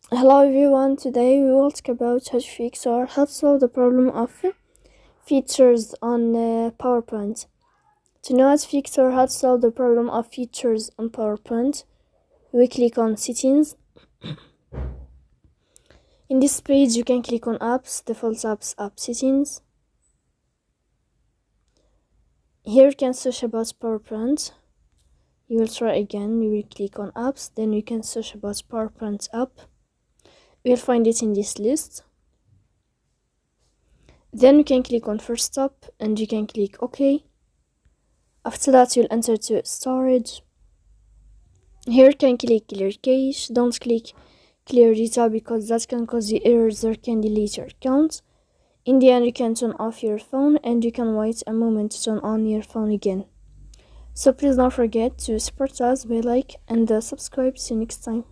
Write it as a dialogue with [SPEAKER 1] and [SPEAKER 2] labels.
[SPEAKER 1] Hello everyone, today we will talk about how to fix or how to solve the problem of features on PowerPoint. To know how to fix or how to solve the problem of features on PowerPoint, we click on Settings. In this page you can click on Apps, Default Apps, App Settings. Here you can search about PowerPoint. You will try again, you will click on Apps, then you can search about PowerPoint app. We'll find it in this list. Then you can click on First Stop and you can click OK. After that you'll enter to storage. Here you can click clear cache. Don't click clear data because that can cause you errors or can delete your account. In the end you can turn off your phone and you can wait a moment to turn on your phone again. So please don't forget to support us by like and subscribe. See you next time.